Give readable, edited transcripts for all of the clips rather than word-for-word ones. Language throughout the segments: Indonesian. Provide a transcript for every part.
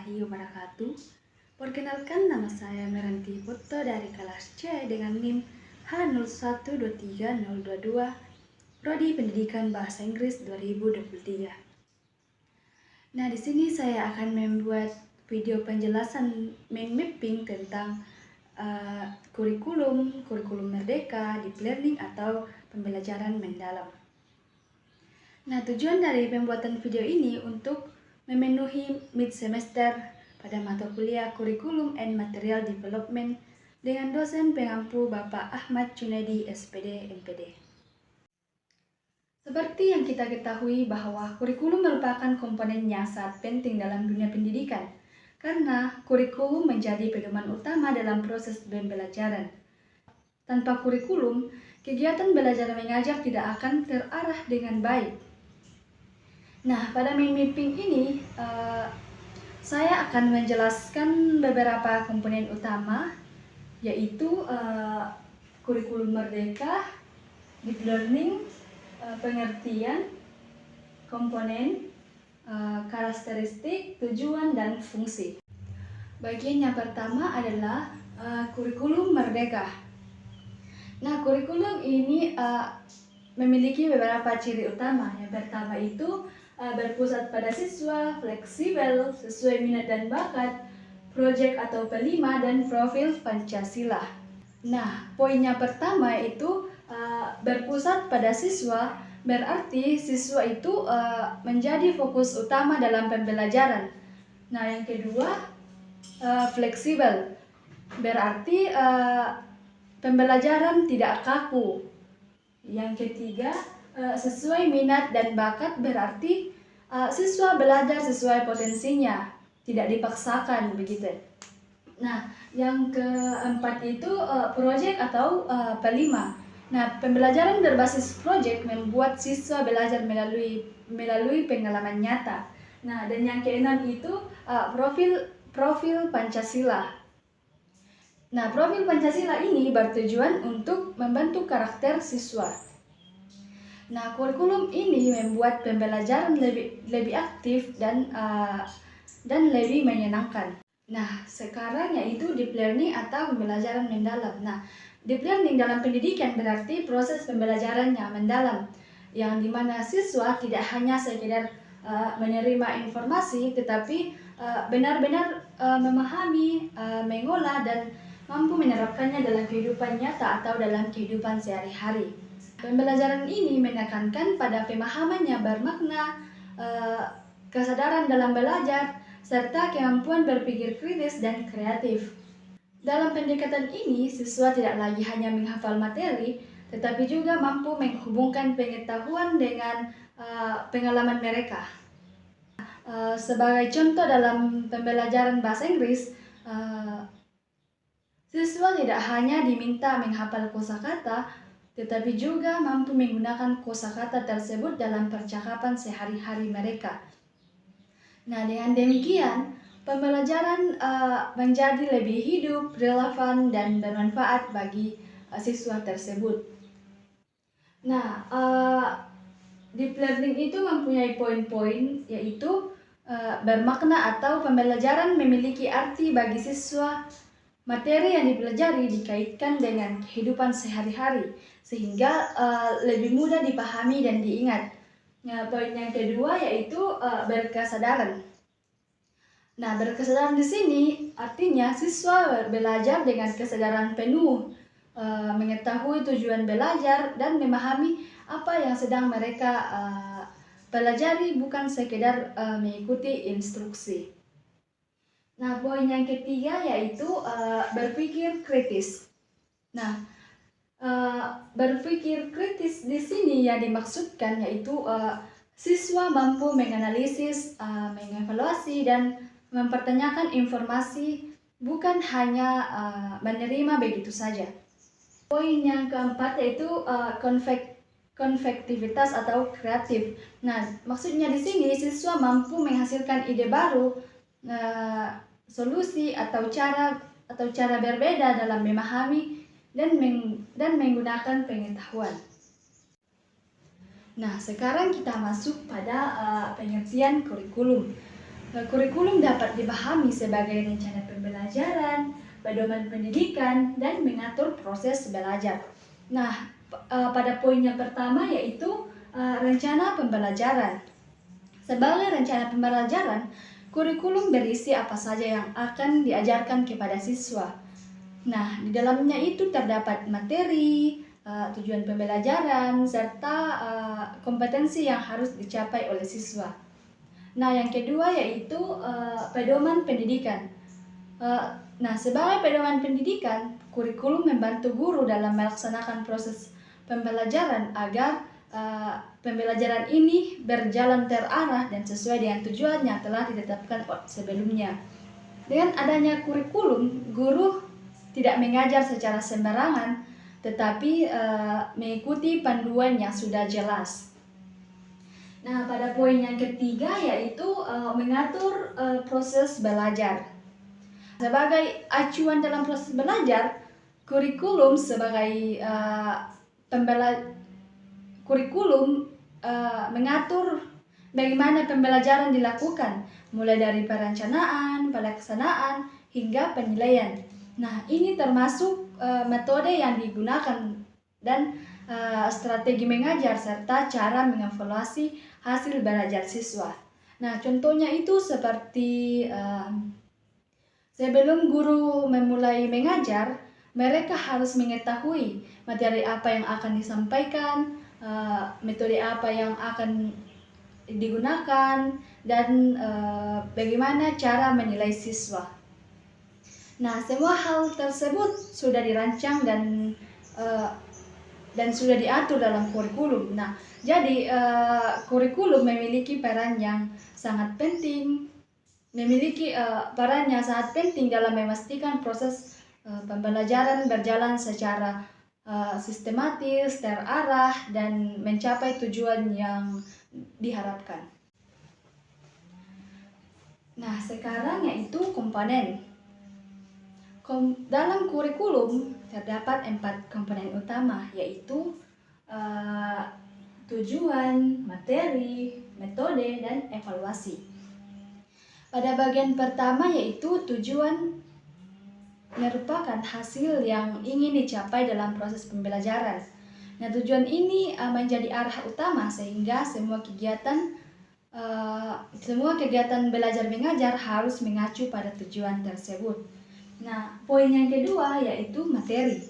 warahmatullahi wabarakatuh. Perkenalkan, nama saya Meranti Puto dari kelas C dengan NIM H0123022, Prodi Pendidikan Bahasa Inggris 2023. Nah, di sini saya akan membuat video penjelasan mind mapping tentang kurikulum merdeka, deep learning atau pembelajaran mendalam. Nah, tujuan dari pembuatan video ini untuk memenuhi mid semester pada mata kuliah Kurikulum and Material Development dengan dosen pengampu Bapak Ahmad Junaidi, SPD, MPD. Seperti yang kita ketahui bahwa kurikulum merupakan komponen yang sangat penting dalam dunia pendidikan, karena kurikulum menjadi pedoman utama dalam proses pembelajaran. Tanpa kurikulum, kegiatan belajar mengajar tidak akan terarah dengan baik. Nah, pada mind mapping ini, saya akan menjelaskan beberapa komponen utama, yaitu kurikulum merdeka, deep learning, pengertian, komponen, karakteristik, tujuan, dan fungsi. Bagian yang pertama adalah kurikulum merdeka. Nah, kurikulum ini memiliki beberapa ciri utama. Yang pertama itu berpusat pada siswa, fleksibel, sesuai minat dan bakat, proyek atau pelima, dan profil Pancasila. Nah, poin yang pertama itu berpusat pada siswa, berarti siswa itu menjadi fokus utama dalam pembelajaran. Nah, yang kedua, fleksibel, berarti pembelajaran tidak kaku. Yang ketiga, sesuai minat dan bakat, berarti siswa belajar sesuai potensinya, tidak dipaksakan begitu. Nah, yang keempat itu proyek atau pelima. Nah, pembelajaran berbasis proyek membuat siswa belajar melalui pengalaman nyata. Nah, dan yang keenam itu profil Pancasila. Nah, profil Pancasila ini bertujuan untuk membentuk karakter siswa. Nah, kurikulum ini membuat pembelajaran lebih aktif dan lebih menyenangkan. Nah, sekarang yaitu deep learning atau pembelajaran mendalam. Nah, deep learning dalam pendidikan berarti proses pembelajaran yang mendalam, yang dimana siswa tidak hanya sekedar menerima informasi, tetapi benar-benar memahami, mengolah, dan mampu menerapkannya dalam kehidupan nyata atau dalam kehidupan sehari-hari. Pembelajaran ini menekankan pada pemahaman yang bermakna, kesadaran dalam belajar, serta kemampuan berpikir kritis dan kreatif. Dalam pendekatan ini, siswa tidak lagi hanya menghafal materi, tetapi juga mampu menghubungkan pengetahuan dengan pengalaman mereka. Sebagai contoh dalam pembelajaran bahasa Inggris, siswa tidak hanya diminta menghafal kosakata, tetapi juga mampu menggunakan kosakata tersebut dalam percakapan sehari-hari mereka. Nah, dengan demikian, pembelajaran menjadi lebih hidup, relevan, dan bermanfaat bagi siswa tersebut. Nah, deep learning itu mempunyai poin-poin, yaitu bermakna atau pembelajaran memiliki arti bagi siswa. Materi yang dipelajari dikaitkan dengan kehidupan sehari-hari, sehingga lebih mudah dipahami dan diingat. Nah, poin yang kedua yaitu berkesadaran. Nah, berkesadaran di sini artinya siswa belajar dengan kesadaran penuh, mengetahui tujuan belajar dan memahami apa yang sedang mereka pelajari, bukan sekedar mengikuti instruksi. Nah, poin yang ketiga yaitu berpikir kritis. Nah, berpikir kritis di sini yang dimaksudkan yaitu siswa mampu menganalisis, mengevaluasi, dan mempertanyakan informasi, bukan hanya menerima begitu saja. Poin yang keempat yaitu konvektivitas atau kreatif. Nah, maksudnya di sini siswa mampu menghasilkan ide baru, solusi atau cara berbeda dalam memahami dan menggunakan pengetahuan. Nah, sekarang kita masuk pada pengertian kurikulum. Kurikulum dapat dipahami sebagai rencana pembelajaran, pedoman pendidikan, dan mengatur proses belajar. Nah, pada poin yang pertama yaitu rencana pembelajaran. Sebagai rencana pembelajaran, kurikulum berisi apa saja yang akan diajarkan kepada siswa. Nah, di dalamnya itu terdapat materi, tujuan pembelajaran, serta kompetensi yang harus dicapai oleh siswa. Nah, yang kedua yaitu pedoman pendidikan. Nah, sebagai pedoman pendidikan, kurikulum membantu guru dalam melaksanakan proses pembelajaran agar pembelajaran ini berjalan terarah dan sesuai dengan tujuan yang telah ditetapkan sebelumnya. Dengan adanya kurikulum, guru tidak mengajar secara sembarangan, tetapi mengikuti panduan yang sudah jelas. Nah, pada poin yang ketiga yaitu mengatur proses belajar. Sebagai acuan dalam proses belajar, kurikulum sebagai kurikulum mengatur bagaimana pembelajaran dilakukan, mulai dari perencanaan, pelaksanaan, hingga penilaian. Nah, ini termasuk metode yang digunakan dan strategi mengajar serta cara mengevaluasi hasil belajar siswa. Nah, contohnya itu seperti sebelum guru memulai mengajar, mereka harus mengetahui materi apa yang akan disampaikan, metode apa yang akan digunakan, dan bagaimana cara menilai siswa. Nah, semua hal tersebut sudah dirancang dan sudah diatur dalam kurikulum. Nah, jadi kurikulum memiliki peran yang sangat penting, dalam memastikan proses pembelajaran berjalan secara sistematis, terarah, dan mencapai tujuan yang diharapkan. Nah, sekarang yaitu komponen. Dalam kurikulum terdapat 4 komponen utama, yaitu tujuan, materi, metode, dan evaluasi. Pada bagian pertama yaitu tujuan, merupakan hasil yang ingin dicapai dalam proses pembelajaran. Nah, tujuan ini menjadi arah utama sehingga semua kegiatan belajar mengajar harus mengacu pada tujuan tersebut. Nah, poin yang kedua yaitu materi.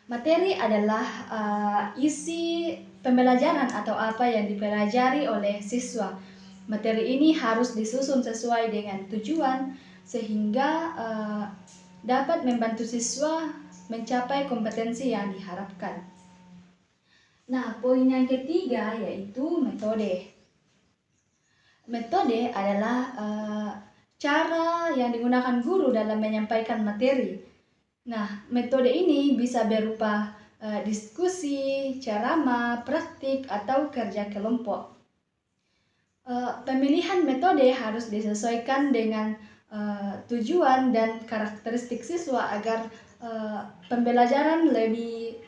Materi adalah isi pembelajaran atau apa yang dipelajari oleh siswa. Materi ini harus disusun sesuai dengan tujuan sehingga dapat membantu siswa mencapai kompetensi yang diharapkan. Nah, poin yang ketiga yaitu metode. Metode adalah cara yang digunakan guru dalam menyampaikan materi. Nah, metode ini bisa berupa diskusi, ceramah, praktik, atau kerja kelompok. Pemilihan metode harus disesuaikan dengan tujuan dan karakteristik siswa agar pembelajaran lebih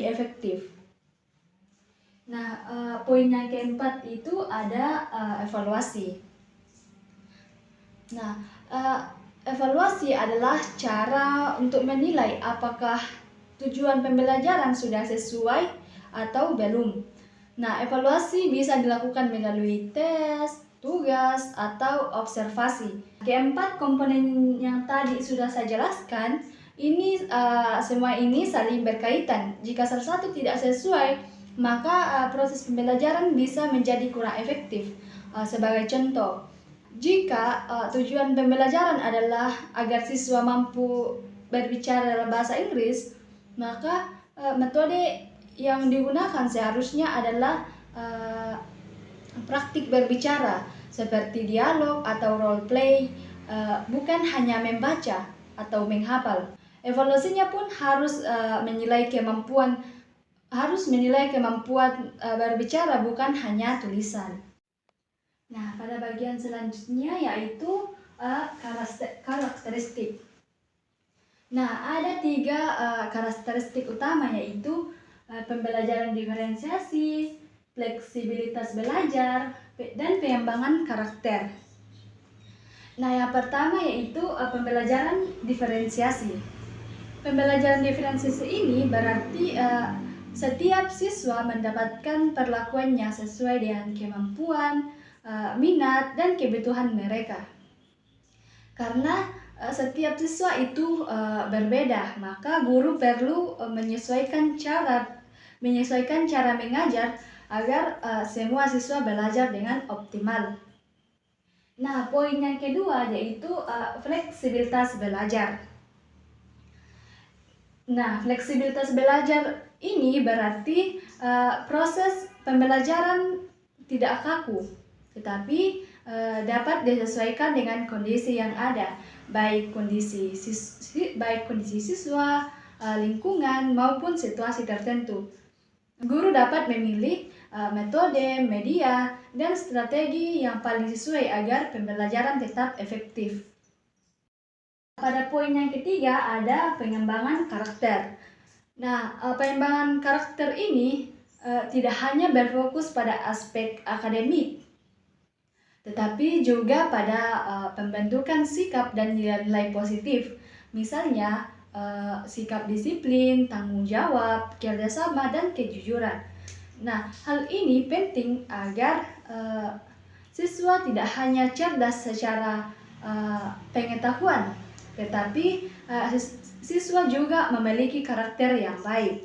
efektif. Nah, poin yang keempat itu ada evaluasi. Nah, evaluasi adalah cara untuk menilai apakah tujuan pembelajaran sudah sesuai atau belum. Nah, evaluasi bisa dilakukan melalui tes, tugas, atau observasi. Keempat komponen yang tadi sudah saya jelaskan, semua ini saling berkaitan. Jika salah satu tidak sesuai, maka proses pembelajaran bisa menjadi kurang efektif. Sebagai contoh, jika tujuan pembelajaran adalah agar siswa mampu berbicara dalam bahasa Inggris, maka metode yang digunakan seharusnya adalah praktik berbicara seperti dialog atau role play, bukan hanya membaca atau menghafal. Evaluasinya pun harus menilai kemampuan berbicara, bukan hanya tulisan. Nah, pada bagian selanjutnya yaitu karakteristik. Nah, ada 3 karakteristik utama, yaitu pembelajaran diferensiasi, fleksibilitas belajar, dan pengembangan karakter. Nah, yang pertama yaitu pembelajaran diferensiasi. Pembelajaran diferensiasi ini berarti setiap siswa mendapatkan perlakuannya sesuai dengan kemampuan, minat, dan kebutuhan mereka. Karena setiap siswa itu berbeda, maka guru perlu menyesuaikan cara mengajar agar semua siswa belajar dengan optimal. Nah, poin yang kedua yaitu fleksibilitas belajar. Nah, fleksibilitas belajar ini berarti proses pembelajaran tidak kaku, tetapi dapat disesuaikan dengan kondisi yang ada, baik kondisi siswa, lingkungan, maupun situasi tertentu. Guru dapat memilih metode, media, dan strategi yang paling sesuai agar pembelajaran tetap efektif. Pada poin yang ketiga ada pengembangan karakter. Nah, pengembangan karakter ini tidak hanya berfokus pada aspek akademik, tetapi juga pada pembentukan sikap dan nilai positif. Misalnya, sikap disiplin, tanggung jawab, kerjasama, dan kejujuran. Nah, hal ini penting agar siswa tidak hanya cerdas secara pengetahuan, tetapi siswa juga memiliki karakter yang baik.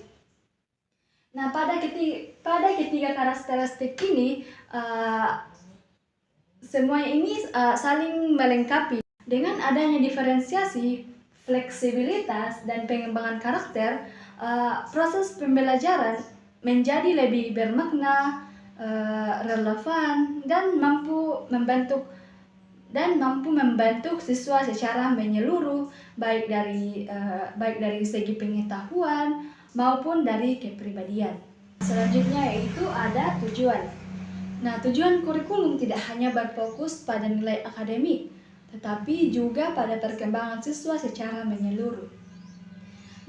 Nah, pada ketiga karakteristik ini, semua ini saling melengkapi. Dengan adanya diferensiasi, fleksibilitas, dan pengembangan karakter, proses pembelajaran menjadi lebih bermakna, relevan, dan mampu membantu siswa secara menyeluruh, baik dari segi pengetahuan maupun dari kepribadian. Selanjutnya yaitu ada tujuan. Nah, tujuan kurikulum tidak hanya berfokus pada nilai akademik, tetapi juga pada perkembangan siswa secara menyeluruh.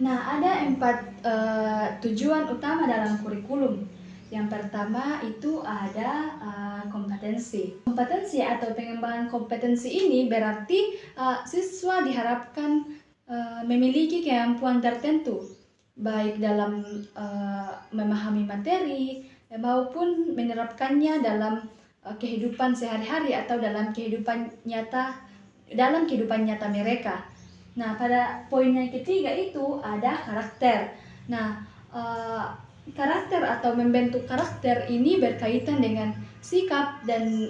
Nah, ada 4 tujuan utama dalam kurikulum. Yang pertama itu ada kompetensi. Kompetensi atau pengembangan kompetensi ini berarti siswa diharapkan memiliki kemampuan tertentu, baik dalam memahami materi maupun menerapkannya dalam kehidupan sehari-hari atau dalam kehidupan nyata mereka. Nah, pada poin yang ketiga itu ada karakter. Nah, karakter atau membentuk karakter ini berkaitan dengan sikap dan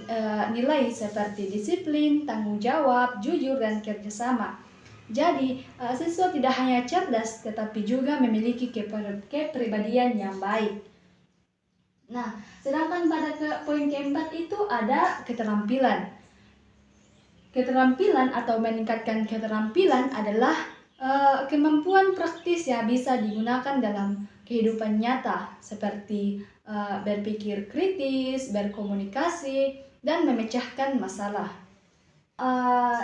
nilai seperti disiplin, tanggung jawab, jujur, dan kerjasama. Jadi, siswa tidak hanya cerdas, tetapi juga memiliki kepribadian yang baik. Nah, sedangkan pada poin keempat itu ada keterampilan. Keterampilan atau meningkatkan keterampilan adalah kemampuan praktis yang bisa digunakan dalam kehidupan nyata, seperti berpikir kritis, berkomunikasi, dan memecahkan masalah.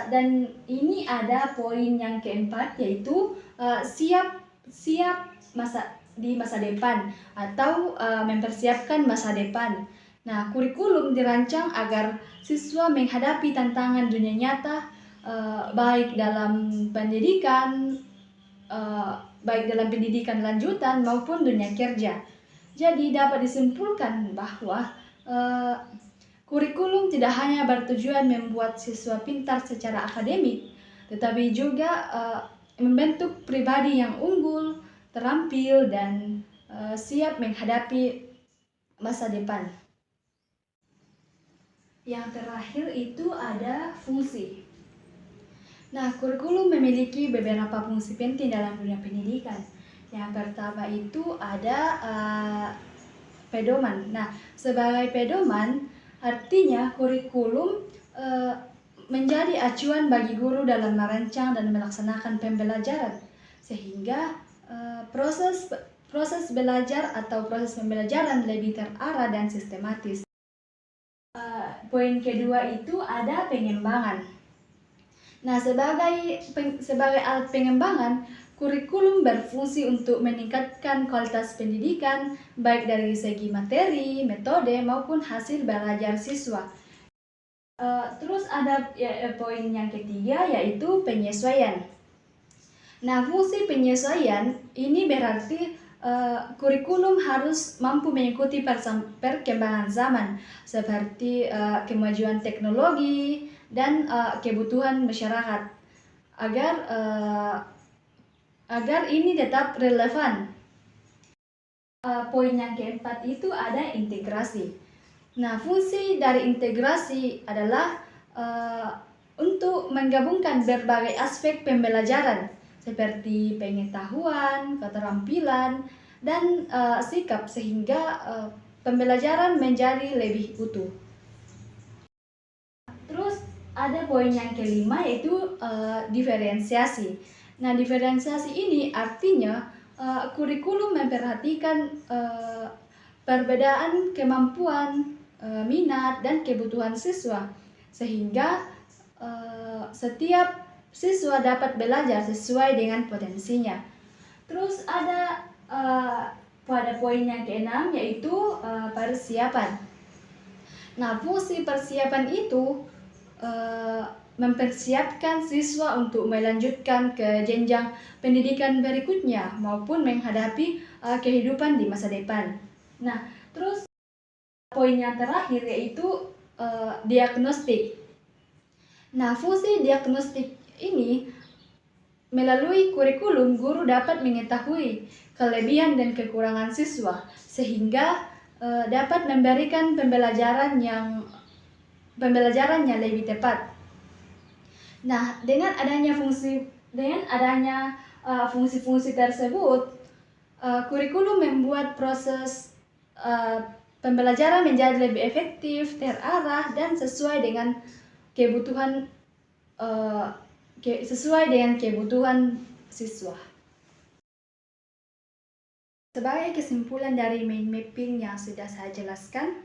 Dan ini ada poin yang keempat, yaitu siap di masa depan atau mempersiapkan masa depan. Nah, kurikulum dirancang agar siswa menghadapi tantangan dunia nyata, baik dalam pendidikan lanjutan maupun dunia kerja. Jadi dapat disimpulkan bahwa kurikulum tidak hanya bertujuan membuat siswa pintar secara akademik, tetapi juga membentuk pribadi yang unggul, terampil, dan siap menghadapi masa depan. Yang terakhir itu ada fungsi. Nah, kurikulum memiliki beberapa fungsi penting dalam dunia pendidikan. Yang pertama itu ada pedoman. Nah, sebagai pedoman artinya kurikulum menjadi acuan bagi guru dalam merancang dan melaksanakan pembelajaran, sehingga proses belajar atau proses pembelajaran lebih terarah dan sistematis. Poin kedua itu ada pengembangan. Nah, sebagai alat pengembangan, kurikulum berfungsi untuk meningkatkan kualitas pendidikan, baik dari segi materi, metode, maupun hasil belajar siswa. Terus ada poin yang ketiga, yaitu penyesuaian. Nah, fungsi penyesuaian ini berarti kurikulum harus mampu mengikuti perkembangan zaman, seperti kemajuan teknologi dan kebutuhan masyarakat, agar ini tetap relevan. Poin yang keempat itu ada integrasi. Nah, fungsi dari integrasi adalah untuk menggabungkan berbagai aspek pembelajaran seperti pengetahuan, keterampilan, dan sikap, sehingga pembelajaran menjadi lebih utuh. Terus ada poin yang kelima, yaitu diferensiasi. Nah, diferensiasi ini artinya kurikulum memperhatikan perbedaan kemampuan, minat, dan kebutuhan siswa, sehingga setiap siswa dapat belajar sesuai dengan potensinya. Terus ada pada poin yang keenam, yaitu persiapan. Nah, fungsi persiapan itu mempersiapkan siswa untuk melanjutkan ke jenjang pendidikan berikutnya maupun menghadapi kehidupan di masa depan. Nah, terus poin yang terakhir, yaitu diagnostik. Nah, fungsi diagnostik ini melalui kurikulum, guru dapat mengetahui kelebihan dan kekurangan siswa, sehingga dapat memberikan pembelajarannya lebih tepat. Nah, dengan adanya fungsi-fungsi tersebut, kurikulum membuat proses pembelajaran menjadi lebih efektif, terarah, dan sesuai dengan kebutuhan siswa. Sebagai kesimpulan dari mind mapping yang sudah saya jelaskan,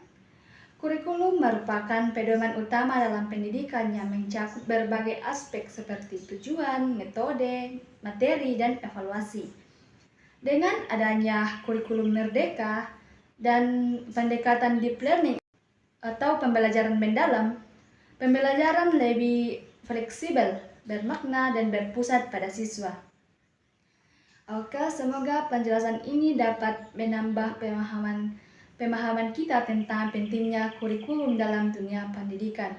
kurikulum merupakan pedoman utama dalam pendidikan yang mencakup berbagai aspek seperti tujuan, metode, materi, dan evaluasi. Dengan adanya kurikulum merdeka dan pendekatan deep learning atau pembelajaran mendalam, pembelajaran lebih fleksibel, bermakna, dan berpusat pada siswa. Oke, semoga penjelasan ini dapat menambah pemahaman kita tentang pentingnya kurikulum dalam dunia pendidikan.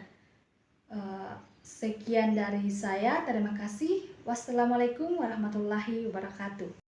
Sekian dari saya, terima kasih. Wassalamualaikum warahmatullahi wabarakatuh.